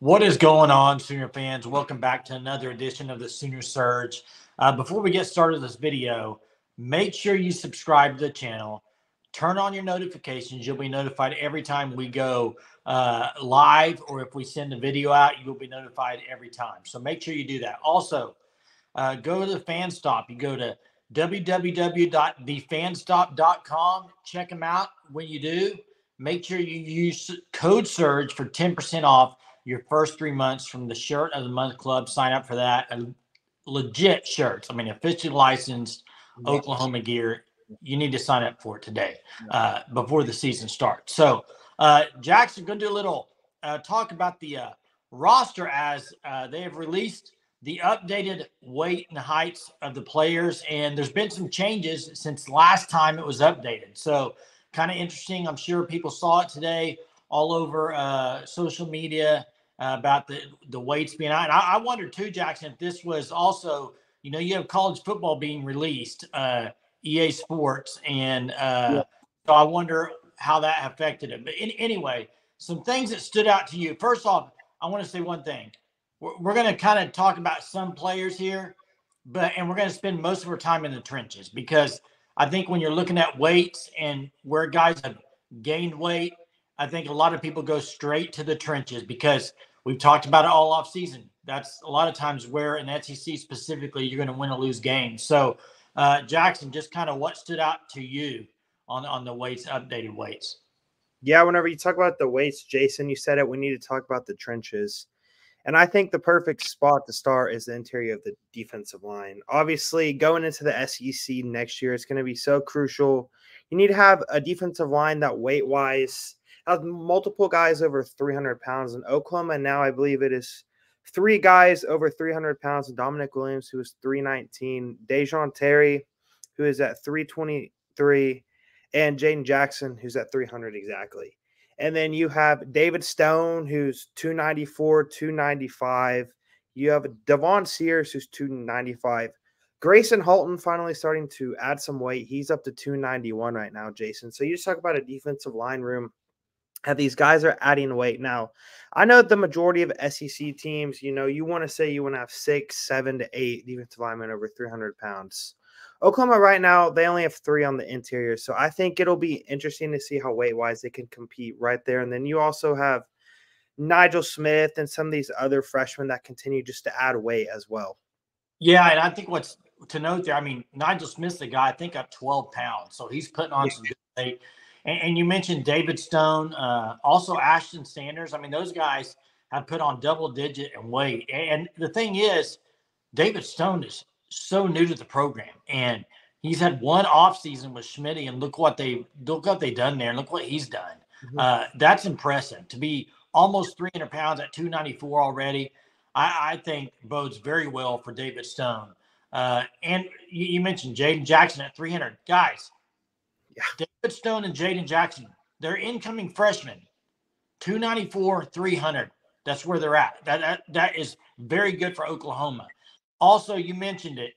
What is going on, Sooner fans? Welcome back to another edition of the Sooner Surge. Before we get started with this video, make sure you subscribe to the channel. Turn on your notifications. You'll be notified every time we go live, or if we send a video out, you'll be notified every time. So make sure you do that. Also, go to the Fan Stop. You go to www.thefanstop.com. Check them out. When you do, make sure you use code SURGE for 10% off your first 3 months from the Shirt of the Month Club. Sign up for that. Legit shirts. I mean, officially licensed Oklahoma gear. You need to sign up for it today before the season starts. So, Jackson, going to do a little talk about the roster as they have released the updated weight and heights of the players. And there's been some changes since last time it was updated. So, kind of interesting. I'm sure people saw it today all over social media about the weights being out. And I wondered too, Jackson, if this was also, you have college football being released, EA Sports, and so I wonder how that affected it. But anyway, some things that stood out to you. First off, I want to say one thing. We're going to kind of talk about some players here, and we're going to spend most of our time in the trenches because I think when you're looking at weights and where guys have gained weight, I think a lot of people go straight to the trenches because we've talked about it all off season. That's a lot of times where in SEC specifically, you're going to win or lose games. So, Jackson, just kind of what stood out to you on the weights, updated weights? Yeah, whenever you talk about the weights, Jason, you said it, we need to talk about the trenches. And I think the perfect spot to start is the interior of the defensive line. Obviously, going into the SEC next year, it's going to be so crucial. You need to have a defensive line that weight-wise has multiple guys over 300 pounds in Oklahoma. And now I believe it is 3 guys over 300 pounds. Dominic Williams, who is 319. Dejon Terry, who is at 323. And Jaden Jackson, who's at 300 exactly. And then you have David Stone, who's 294, 295. You have Devon Sears, who's 295. Grayson Halton finally starting to add some weight. He's up to 291 right now, Jason. So you just talk about a defensive line room. How these guys are adding weight. Now, I know the majority of SEC teams, you want to say you want to have 6, 7 to 8 defensive linemen over 300 pounds. Oklahoma right now, they only have 3 on the interior. So I think it'll be interesting to see how weight-wise they can compete right there. And then you also have Nigel Smith and some of these other freshmen that continue just to add weight as well. Yeah, and I think what's to note there, I mean, Nigel Smith's the guy, I think, up 12 pounds. So he's putting on some good weight. And you mentioned David Stone, also Ashton Sanders. I mean, those guys have put on double-digit in weight. And the thing is, David Stone is so new to the program, and he's had one off season with Schmitty, and look what they've done there, and look what he's done. That's impressive to be almost 300 pounds at 294 already. I think bodes very well for David Stone. And you mentioned Jaden Jackson at 300 guys. Yeah. David Stone and Jaden Jackson, they're incoming freshmen, 294, 300. That's where they're at. That is very good for Oklahoma. Also, you mentioned it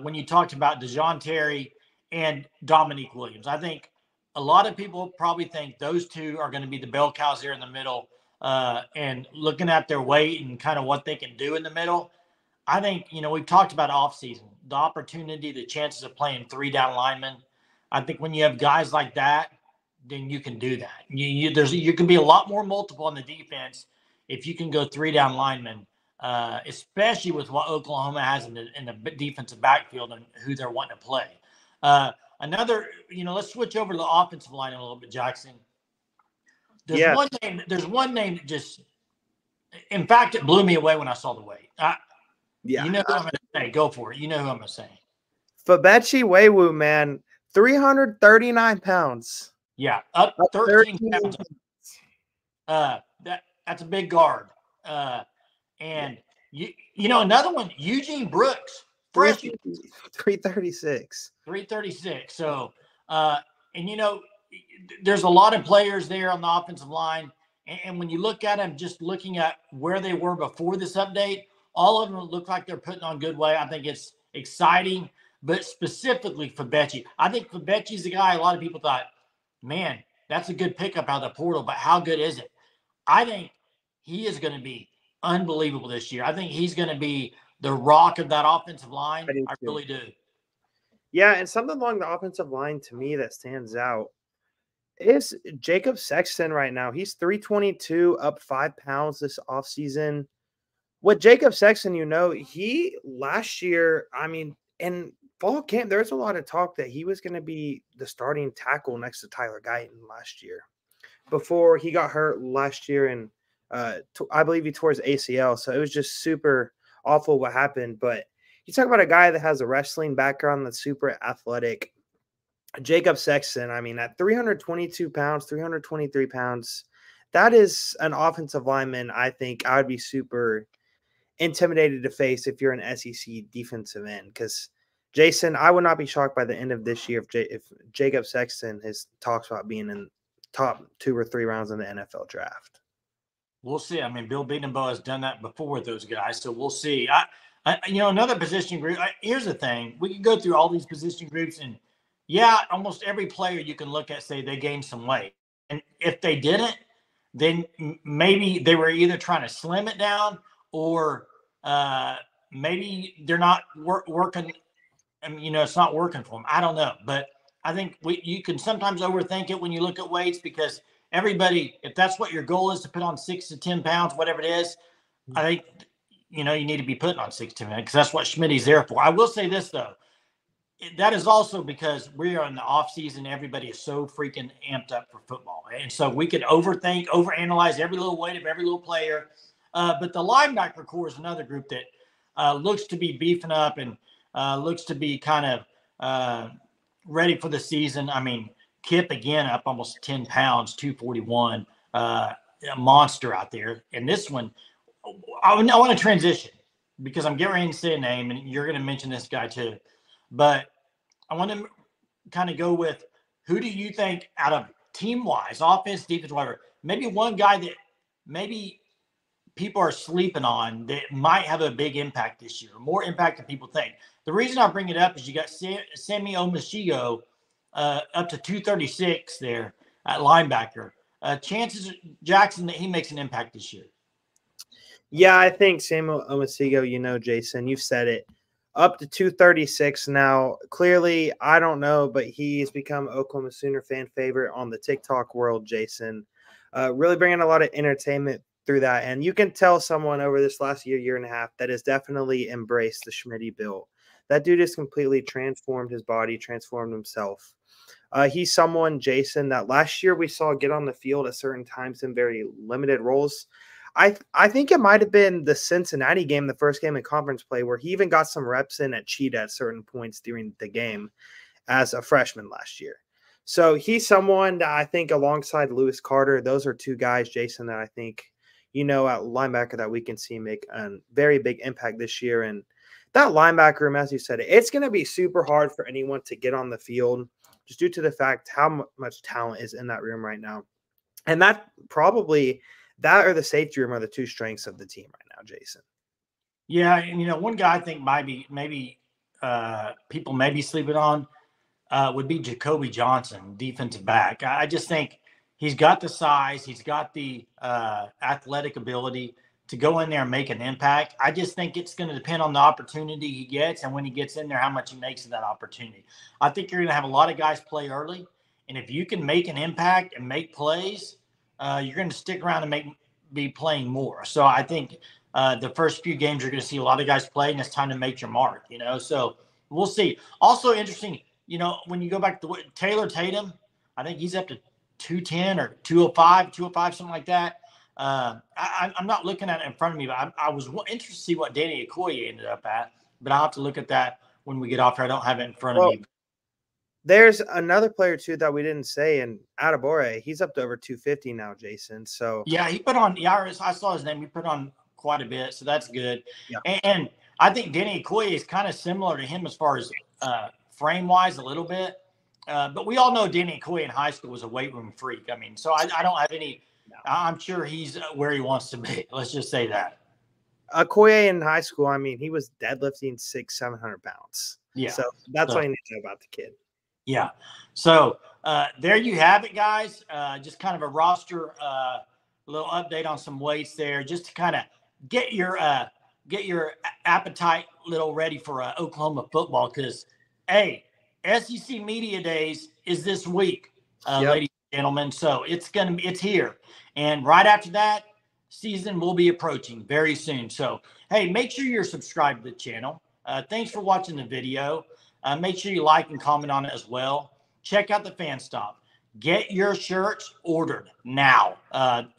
when you talked about Dejon Terry and Dominique Williams. I think a lot of people probably think those two are going to be the bell cows there in the middle, and looking at their weight and kind of what they can do in the middle. I think, we've talked about offseason, the opportunity, the chances of playing 3 down linemen. I think when you have guys like that, then you can do that. You can be a lot more multiple on the defense if you can go 3 down linemen. Especially with what Oklahoma has in the defensive backfield and who they're wanting to play. Let's switch over to the offensive line a little bit, Jackson. There's one name that just, in fact, it blew me away when I saw the weight. You know who I'm going to say. Go for it. You know who I'm going to say. Fabechi Wewu, man, 339 pounds. Yeah, up 13 pounds. That's a big guard. And another one, Eugene Brooks, freshman, 336. 336. So, there's a lot of players there on the offensive line. And when you look at them, just looking at where they were before this update, all of them look like they're putting on good weight. I think it's exciting, but specifically Fabechi. I think Fabechi's the guy a lot of people thought, man, that's a good pickup out of the portal, but how good is it? I think he is going to be unbelievable this year. I think he's going to be the rock of that offensive line. I really do. Yeah, and something along the offensive line to me that stands out is Jacob Sexton right now. He's 322, up 5 pounds this offseason. With Jacob Sexton, he last year, in fall camp, there's a lot of talk that he was going to be the starting tackle next to Tyler Guyton last year before he got hurt last year. And I believe he tore his ACL. So it was just super awful what happened. But you talk about a guy that has a wrestling background that's super athletic. Jacob Sexton, at 322 pounds, 323 pounds, that is an offensive lineman I think I would be super intimidated to face if you're an SEC defensive end. Because, Jason, I would not be shocked by the end of this year if Jacob Sexton talks about being in top 2 or 3 rounds in the NFL draft. We'll see. Bill Bedenbaugh has done that before with those guys, so we'll see. Another position group. Here's the thing: we can go through all these position groups, and almost every player you can look at say they gained some weight, and if they didn't, then maybe they were either trying to slim it down or maybe they're not working. It's not working for them. I don't know, but I think you can sometimes overthink it when you look at weights because everybody, if that's what your goal is to put on 6 to 10 pounds, whatever it is, I think you need to be putting on 6 to 10 because that's what Schmitty's there for. I will say this though, that is also because we are in the off season. Everybody is so freaking amped up for football, and so we could overanalyze every little weight of every little player. But the linebacker core is another group that looks to be beefing up and looks to be kind of ready for the season. Kip again up almost 10 pounds, 241, a monster out there. And this one, I want to transition because I'm getting ready to say a name, and you're going to mention this guy too. But I want to kind of go with who do you think out of team-wise, offense, defense, whatever, maybe one guy that maybe people are sleeping on that might have a big impact this year, more impact than people think. The reason I bring it up is you got Sammy Omashigo up to 236 there at linebacker. Chances, Jackson, that he makes an impact this year. Yeah, I think Samuel Omashigo, Jason, you've said it, up to 236 now. Clearly, I don't know, but he's become Oklahoma Sooner fan favorite on the TikTok world, Jason. Really bringing a lot of entertainment through that. And you can tell someone over this last year and a half that has definitely embraced the Schmitty build. That dude has completely transformed his body, transformed himself. He's someone, Jason, that last year we saw get on the field at certain times in very limited roles. I think it might have been the Cincinnati game, the first game in conference play, where he even got some reps in at cheetah at certain points during the game as a freshman last year. So he's someone that I think alongside Lewis Carter, those are 2 guys, Jason, that I think, at linebacker that we can see make a very big impact this year. And that linebacker room, as you said, it's going to be super hard for anyone to get on the field just due to the fact how much talent is in that room right now. And that or the safety room are the 2 strengths of the team right now, Jason. Yeah, one guy I think maybe people may be sleeping on would be Jacoby Johnson, defensive back. I just think he's got the size, he's got the athletic ability to go in there and make an impact. I just think it's going to depend on the opportunity he gets and when he gets in there, how much he makes of that opportunity. I think you're going to have a lot of guys play early, and if you can make an impact and make plays, you're going to stick around and be playing more. So I think the first few games you're going to see a lot of guys play, and it's time to make your mark. So we'll see. Also interesting, when you go back to Taylor Tatum, I think he's up to 210 or 205, something like that. I'm not looking at it in front of me, but I was interested to see what Danny Okoye ended up at, but I'll have to look at that when we get off here. I don't have it in front of me. There's another player too that we didn't say, and Adebore, he's up to over 250 now, Jason. So yeah, he put on. Yeah, I saw his name. He put on quite a bit, so that's good. Yeah. And I think Danny Okoye is kind of similar to him as far as frame wise, a little bit. But we all know Danny Okoye in high school was a weight room freak. So I don't have any. No. I'm sure he's where he wants to be. Let's just say that. Okoye in high school, he was deadlifting 600-700 pounds. Yeah. So that's all you need to know about the kid. Yeah. So there you have it, guys. Just kind of a roster little update on some weights there, just to kind of get your appetite little ready for Oklahoma football. Because hey, SEC Media Days is this week, ladies and gentlemen. So it's here, and right after that, season will be approaching very soon. So hey, make sure you're subscribed to the channel. Thanks for watching the video. Make sure you like and comment on it as well. Check out the fan stop. Get your shirts ordered now.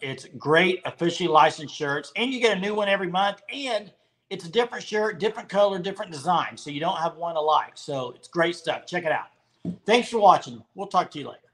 It's great, officially licensed shirts, and you get a new one every month. And it's a different shirt, different color, different design, so you don't have one alike. So it's great stuff. Check it out. Thanks for watching. We'll talk to you later.